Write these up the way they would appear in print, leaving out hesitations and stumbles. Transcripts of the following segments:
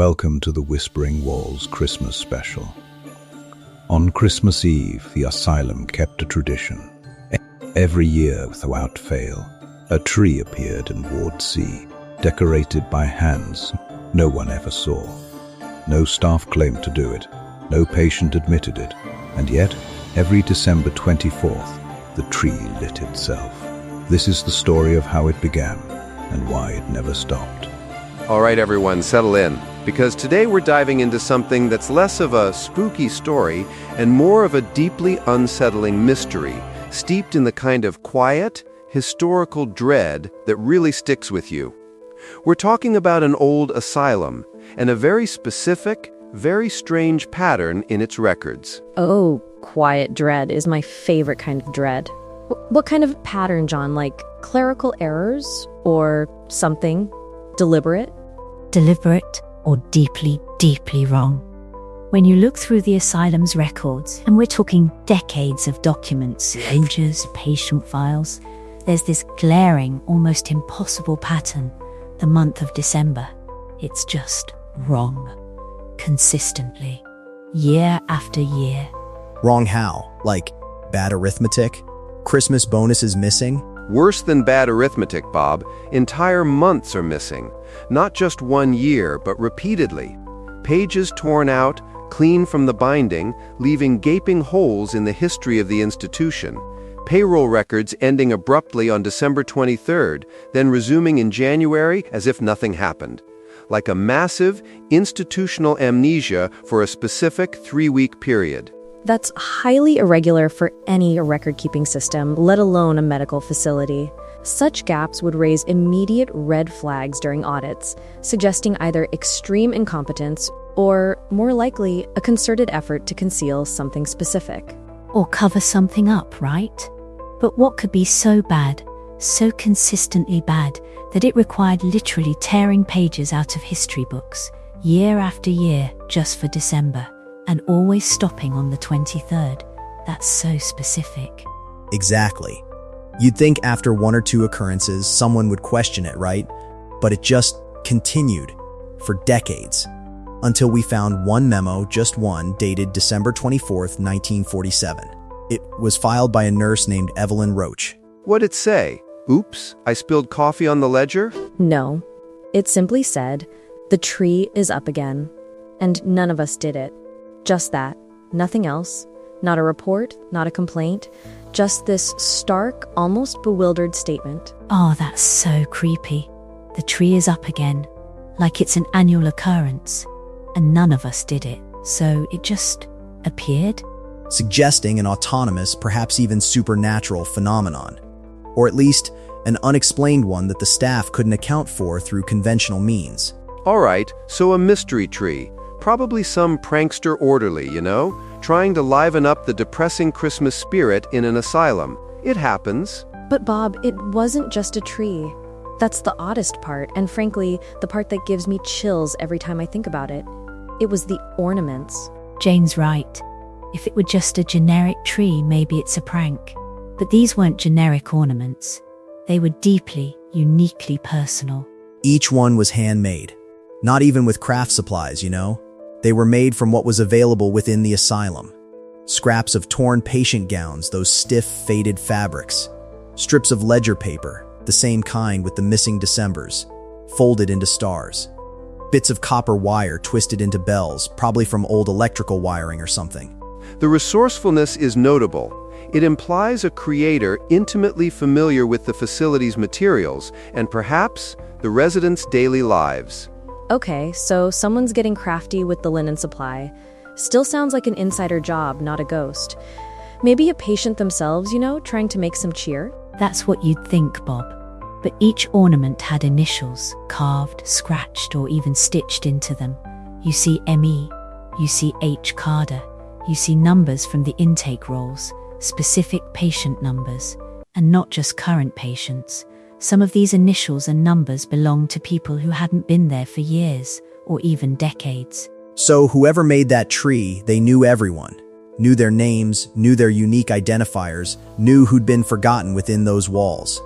Welcome to the Whispering Walls Christmas special. On Christmas Eve, the asylum kept a tradition. Every year, without fail, a tree appeared in Ward C, decorated by hands no one ever saw. No staff claimed to do it, no patient admitted it, and yet, every December 24th, the tree lit itself. This is the story of how it began and why it never stopped. All right, everyone, settle in, because today we're diving into something that's less of a spooky story and more of a deeply unsettling mystery, steeped in the kind of quiet, historical dread that really sticks with you. We're talking about an old asylum and a very specific, very strange pattern in its records. Oh, quiet dread is my favorite kind of dread. What kind of pattern, John? Like clerical errors or something deliberate? Deliberate or deeply, deeply wrong. When you look through the asylum's records, and we're talking decades of documents, pages, patient files, there's this glaring, almost impossible pattern. The month of December, it's just wrong. Consistently. Year after year. Wrong how? Like bad arithmetic? Christmas bonus is missing? Worse than bad arithmetic, Bob. Entire months are missing. Not just 1 year, but repeatedly. Pages torn out, clean from the binding, leaving gaping holes in the history of the institution. Payroll records ending abruptly on December 23rd, then resuming in January as if nothing happened. Like a massive, institutional amnesia for a specific 3-week period. That's highly irregular for any record-keeping system, let alone a medical facility. Such gaps would raise immediate red flags during audits, suggesting either extreme incompetence or, more likely, a concerted effort to conceal something specific. Or cover something up, right? But what could be so bad, so consistently bad, that it required literally tearing pages out of history books, year after year, just for December, and always stopping on the 23rd? That's so specific. Exactly. You'd think after 1 or 2 occurrences, someone would question it, right? But it just continued for decades, until we found one memo, just one, dated December 24th, 1947. It was filed by a nurse named Evelyn Roach. What'd it say? Oops, I spilled coffee on the ledger? No. It simply said, "The tree is up again." And none of us did it. Just that. Nothing else. Not a report, not a complaint. Just this stark, almost bewildered statement. Oh, that's so creepy. The tree is up again, like it's an annual occurrence. And none of us did it, so it just appeared? Suggesting an autonomous, perhaps even supernatural phenomenon. Or at least an unexplained one that the staff couldn't account for through conventional means. All right, so a mystery tree. Probably some prankster orderly, trying to liven up the depressing Christmas spirit in an asylum. It happens. But Bob, it wasn't just a tree. That's the oddest part, and frankly, the part that gives me chills every time I think about it. It was the ornaments. Jane's right. If it were just a generic tree, maybe it's a prank. But these weren't generic ornaments. They were deeply, uniquely personal. Each one was handmade. Not even with craft supplies, They were made from what was available within the asylum. Scraps of torn patient gowns, those stiff, faded fabrics. Strips of ledger paper, the same kind with the missing Decembers, folded into stars. Bits of copper wire twisted into bells, probably from old electrical wiring or something. The resourcefulness is notable. It implies a creator intimately familiar with the facility's materials and perhaps the residents' daily lives. Okay, so someone's getting crafty with the linen supply. Still sounds like an insider job, not a ghost. Maybe a patient themselves, trying to make some cheer? That's what you'd think, Bob. But each ornament had initials, carved, scratched, or even stitched into them. You see ME, you see H. Carter, you see numbers from the intake rolls, specific patient numbers, and not just current patients. Some of these initials and numbers belong to people who hadn't been there for years, or even decades. So whoever made that tree, they knew everyone. Knew their names, knew their unique identifiers, knew who'd been forgotten within those walls.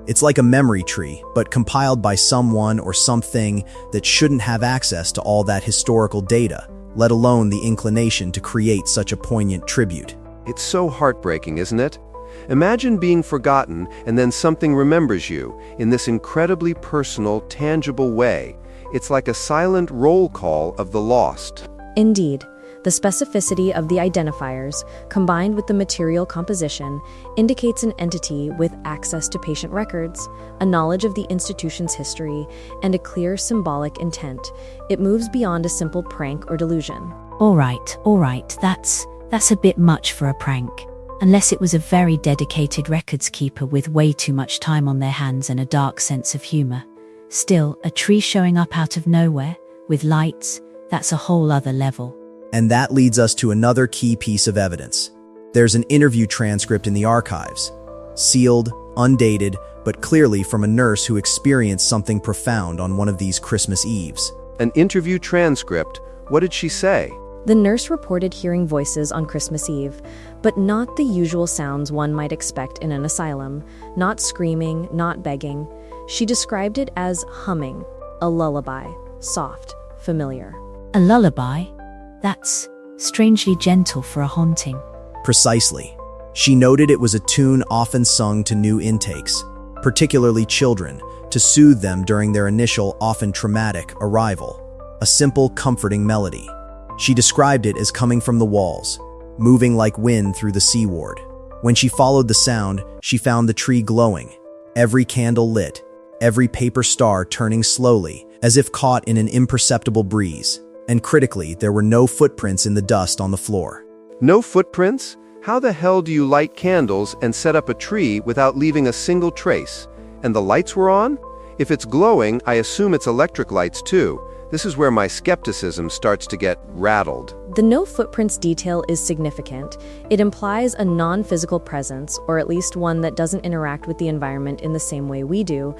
It's like a memory tree, but compiled by someone or something that shouldn't have access to all that historical data, let alone the inclination to create such a poignant tribute. It's so heartbreaking, isn't it? Imagine being forgotten and then something remembers you in this incredibly personal, tangible way. It's like a silent roll call of the lost. Indeed, the specificity of the identifiers, combined with the material composition, indicates an entity with access to patient records, a knowledge of the institution's history, and a clear symbolic intent. It moves beyond a simple prank or delusion. All right, that's a bit much for a prank. Unless it was a very dedicated records keeper with way too much time on their hands and a dark sense of humor. Still, a tree showing up out of nowhere, with lights, that's a whole other level. And that leads us to another key piece of evidence. There's an interview transcript in the archives. Sealed, undated, but clearly from a nurse who experienced something profound on one of these Christmas Eves. An interview transcript? What did she say? The nurse reported hearing voices on Christmas Eve, but not the usual sounds one might expect in an asylum. Not screaming, not begging. She described it as humming, a lullaby, soft, familiar. A lullaby? That's strangely gentle for a haunting. Precisely. She noted it was a tune often sung to new intakes, particularly children, to soothe them during their initial, often traumatic, arrival. A simple, comforting melody. She described it as coming from the walls, moving like wind through the sea ward. When she followed the sound, she found the tree glowing, every candle lit, every paper star turning slowly, as if caught in an imperceptible breeze. And critically, there were no footprints in the dust on the floor. No footprints? How the hell do you light candles and set up a tree without leaving a single trace? And the lights were on? If it's glowing, I assume it's electric lights too. This is where my skepticism starts to get rattled. The no footprints detail is significant. It implies a non-physical presence, or at least one that doesn't interact with the environment in the same way we do.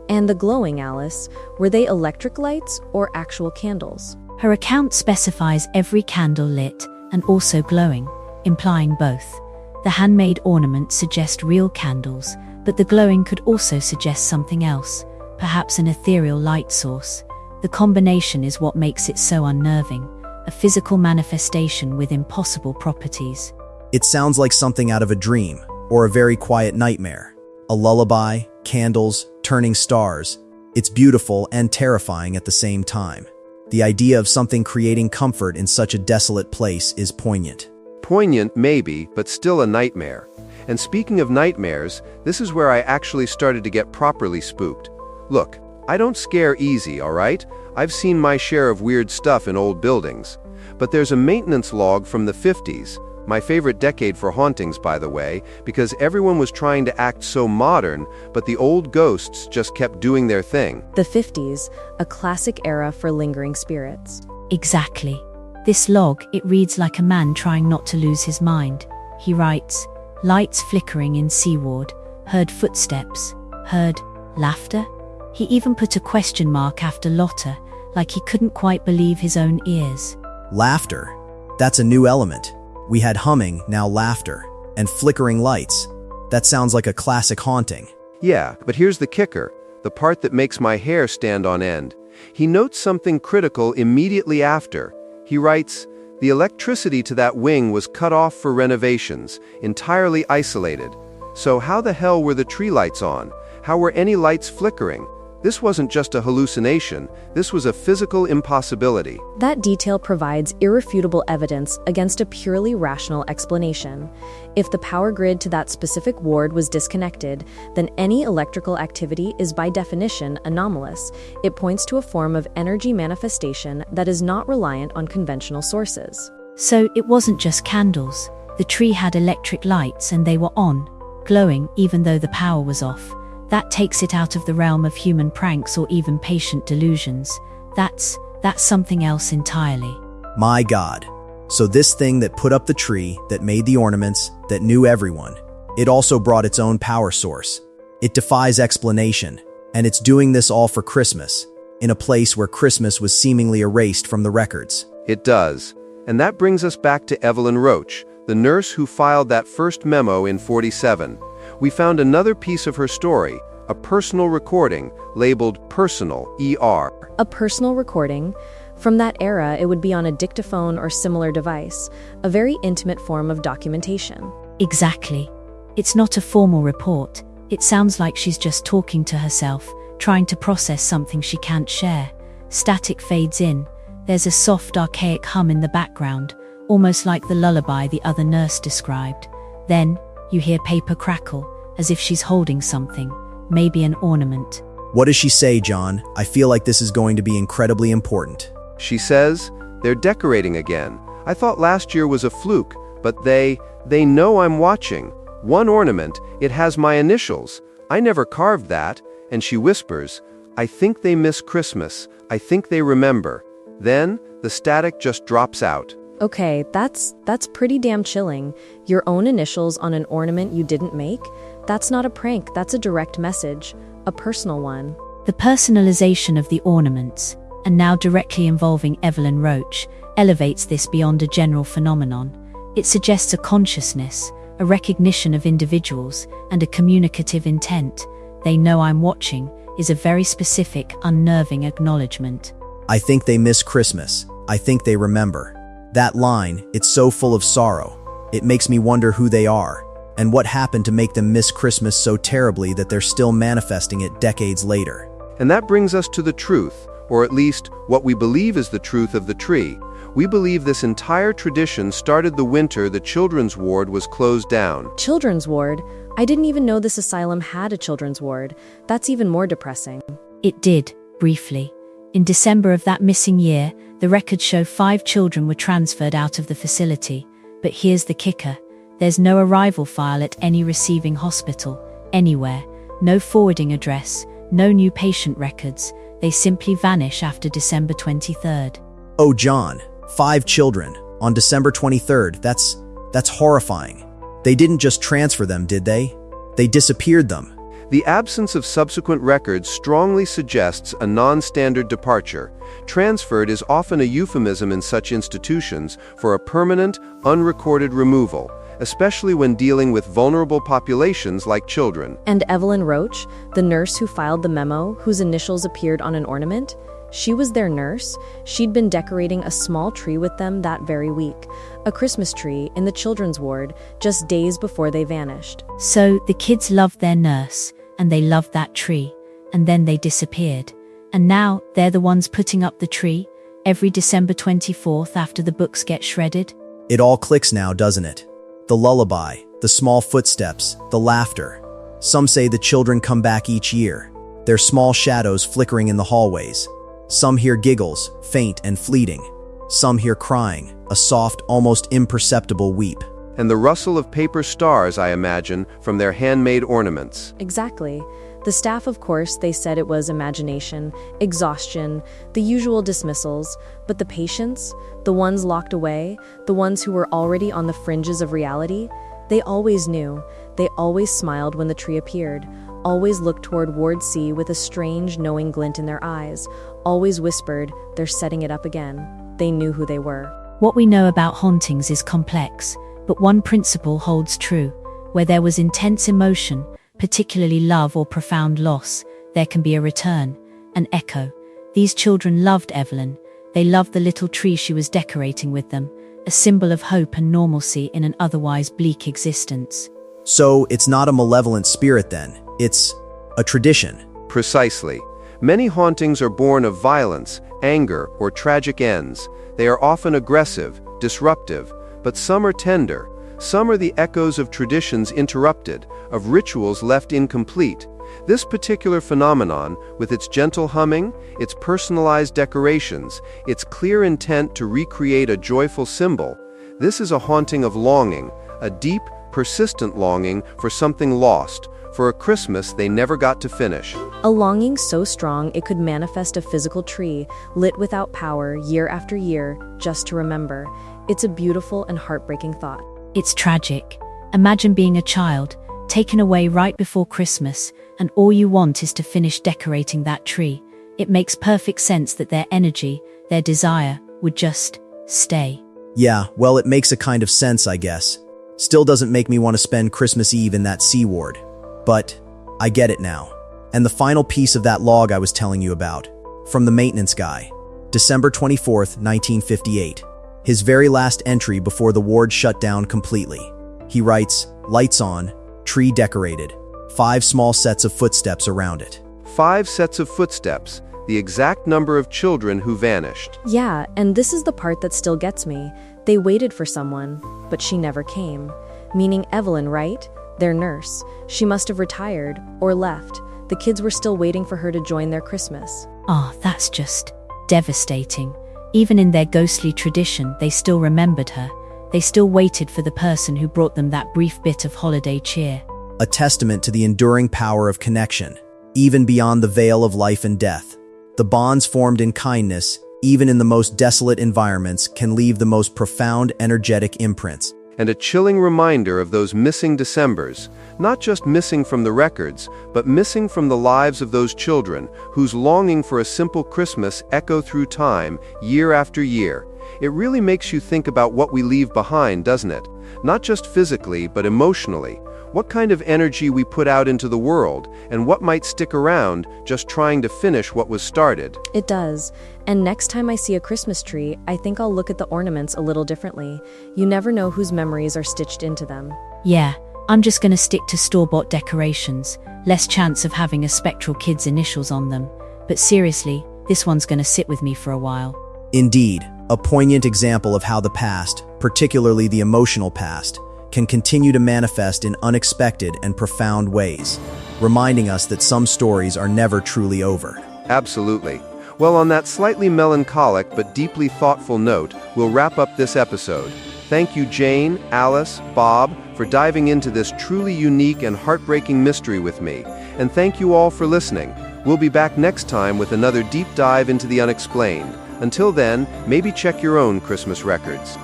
And the glowing, Alice, were they electric lights or actual candles? Her account specifies every candle lit and also glowing, implying both. The handmade ornaments suggest real candles, but the glowing could also suggest something else, perhaps an ethereal light source. The combination is what makes it so unnerving, a physical manifestation with impossible properties. It sounds like something out of a dream, or a very quiet nightmare. A lullaby, candles, turning stars. It's beautiful and terrifying at the same time. The idea of something creating comfort in such a desolate place is poignant. Poignant, maybe, but still a nightmare. And speaking of nightmares, this is where I actually started to get properly spooked. Look, I don't scare easy, all right? I've seen my share of weird stuff in old buildings. But there's a maintenance log from the 50s, my favorite decade for hauntings, by the way, because everyone was trying to act so modern, but the old ghosts just kept doing their thing. The 50s, a classic era for lingering spirits. Exactly. This log, it reads like a man trying not to lose his mind. He writes, lights flickering in seaward, heard footsteps, heard laughter. He even put a question mark after Lotta, like he couldn't quite believe his own ears. Laughter. That's a new element. We had humming, now laughter, and flickering lights. That sounds like a classic haunting. Yeah, but here's the kicker, the part that makes my hair stand on end. He notes something critical immediately after. He writes, the electricity to that wing was cut off for renovations, entirely isolated. So how the hell were the tree lights on? How were any lights flickering? This wasn't just a hallucination, this was a physical impossibility. That detail provides irrefutable evidence against a purely rational explanation. If the power grid to that specific ward was disconnected, then any electrical activity is by definition anomalous. It points to a form of energy manifestation that is not reliant on conventional sources. So it wasn't just candles. The tree had electric lights and they were on, glowing even though the power was off. That takes it out of the realm of human pranks or even patient delusions. That's something else entirely. My God. So this thing that put up the tree, that made the ornaments, that knew everyone, it also brought its own power source. It defies explanation, and it's doing this all for Christmas, in a place where Christmas was seemingly erased from the records. It does. And that brings us back to Evelyn Roach, the nurse who filed that first memo in '47. We found another piece of her story, a personal recording labeled personal, ER. A personal recording. From that era, it would be on a dictaphone or similar device, a very intimate form of documentation. Exactly. It's not a formal report. It sounds like she's just talking to herself, trying to process something she can't share. Static fades in. There's a soft, archaic hum in the background, almost like the lullaby the other nurse described. Then, you hear paper crackle, as if she's holding something, maybe an ornament. What does she say, John? I feel like this is going to be incredibly important. She says, "They're decorating again. I thought last year was a fluke, but they know I'm watching. One ornament, it has my initials. I never carved that." And she whispers, "I think they miss Christmas. I think they remember." Then, the static just drops out. Okay, that's pretty damn chilling. Your own initials on an ornament you didn't make? That's not a prank, that's a direct message. A personal one. The personalization of the ornaments, and now directly involving Evelyn Roach, elevates this beyond a general phenomenon. It suggests a consciousness, a recognition of individuals, and a communicative intent. "They know I'm watching" is a very specific, unnerving acknowledgement. I think they miss Christmas. I think they remember. That line, it's so full of sorrow. It makes me wonder who they are, and what happened to make them miss Christmas so terribly that they're still manifesting it decades later. And that brings us to the truth, or at least what we believe is the truth of the tree. We believe this entire tradition started the winter the children's ward was closed down. Children's ward? I didn't even know this asylum had a children's ward. That's even more depressing. It did, briefly. In December of that missing year, the records show 5 children were transferred out of the facility. But here's the kicker. There's no arrival file at any receiving hospital, anywhere. No forwarding address, no new patient records. They simply vanish after December 23rd. Oh, John, 5 children, on December 23rd, that's horrifying. They didn't just transfer them, did they? They disappeared them. The absence of subsequent records strongly suggests a non-standard departure. Transferred is often a euphemism in such institutions for a permanent, unrecorded removal, especially when dealing with vulnerable populations like children. And Evelyn Roach, the nurse who filed the memo, whose initials appeared on an ornament? She was their nurse. She'd been decorating a small tree with them that very week. A Christmas tree in the children's ward, just days before they vanished. So the kids loved their nurse, and they loved that tree, and then they disappeared. And now they're the ones putting up the tree, every December 24th after the books get shredded? It all clicks now, doesn't it? The lullaby, the small footsteps, the laughter. Some say the children come back each year, their small shadows flickering in the hallways. Some hear giggles, faint and fleeting. Some hear crying, a soft, almost imperceptible weep. And the rustle of paper stars, I imagine, from their handmade ornaments. Exactly. The staff, of course, they said it was imagination, exhaustion, the usual dismissals, but the patients, the ones locked away, the ones who were already on the fringes of reality, they always knew. They always smiled when the tree appeared, always looked toward Ward C with a strange, knowing glint in their eyes, always whispered, "They're setting it up again." They knew who they were. What we know about hauntings is complex, but one principle holds true. Where there was intense emotion, particularly love or profound loss, there can be a return, an echo. These children loved Evelyn. They loved the little tree she was decorating with them, a symbol of hope and normalcy in an otherwise bleak existence. So it's not a malevolent spirit then, it's a tradition. Precisely. Many hauntings are born of violence, anger, or tragic ends. They are often aggressive, disruptive, but some are tender. Some are the echoes of traditions interrupted, of rituals left incomplete. This particular phenomenon, with its gentle humming, its personalized decorations, its clear intent to recreate a joyful symbol, this is a haunting of longing, a deep, persistent longing for something lost, for a Christmas they never got to finish. A longing so strong it could manifest a physical tree, lit without power year after year, just to remember. It's a beautiful and heartbreaking thought. It's tragic. Imagine being a child, taken away right before Christmas, and all you want is to finish decorating that tree. It makes perfect sense that their energy, their desire, would just stay. Yeah, well, it makes a kind of sense, I guess. Still doesn't make me want to spend Christmas Eve in that C ward. But I get it now. And the final piece of that log I was telling you about, from the maintenance guy, December 24th, 1958. His very last entry before the ward shut down completely. He writes, "Lights on, tree decorated, 5 small sets of footsteps around it." 5 sets of footsteps, the exact number of children who vanished. Yeah, and this is the part that still gets me. They waited for someone, but she never came. Meaning Evelyn, right? Their nurse. She must have retired or left. The kids were still waiting for her to join their Christmas. Ah, that's just devastating. Even in their ghostly tradition, they still remembered her. They still waited for the person who brought them that brief bit of holiday cheer. A testament to the enduring power of connection, even beyond the veil of life and death. The bonds formed in kindness, even in the most desolate environments, can leave the most profound, energetic imprints. And a chilling reminder of those missing Decembers, not just missing from the records, but missing from the lives of those children whose longing for a simple Christmas echo through time, year after year. It really makes you think about what we leave behind, doesn't it? Not just physically, but emotionally. What kind of energy we put out into the world, and what might stick around just trying to finish what was started. It does. And next time I see a Christmas tree, I think I'll look at the ornaments a little differently. You never know whose memories are stitched into them. Yeah, I'm just gonna stick to store-bought decorations. Less chance of having a spectral kid's initials on them. But seriously, this one's gonna sit with me for a while. Indeed, a poignant example of how the past, particularly the emotional past, can continue to manifest in unexpected and profound ways, reminding us that some stories are never truly over. Absolutely. Well, on that slightly melancholic but deeply thoughtful note, we'll wrap up this episode. Thank you, Jane, Alice, Bob, for diving into this truly unique and heartbreaking mystery with me. And thank you all for listening. We'll be back next time with another deep dive into the unexplained. Until then, maybe check your own Christmas records.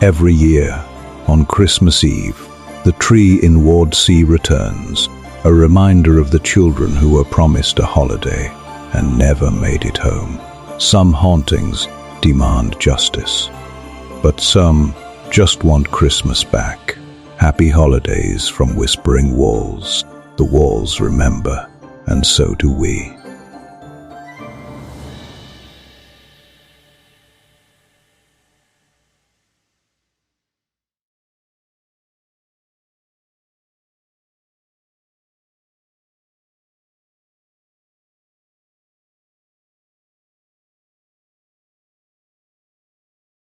Every year, on Christmas Eve, the tree in Ward C returns, a reminder of the children who were promised a holiday and never made it home. Some hauntings demand justice, but some just want Christmas back. Happy holidays from Whispering Walls. The walls remember, and so do we.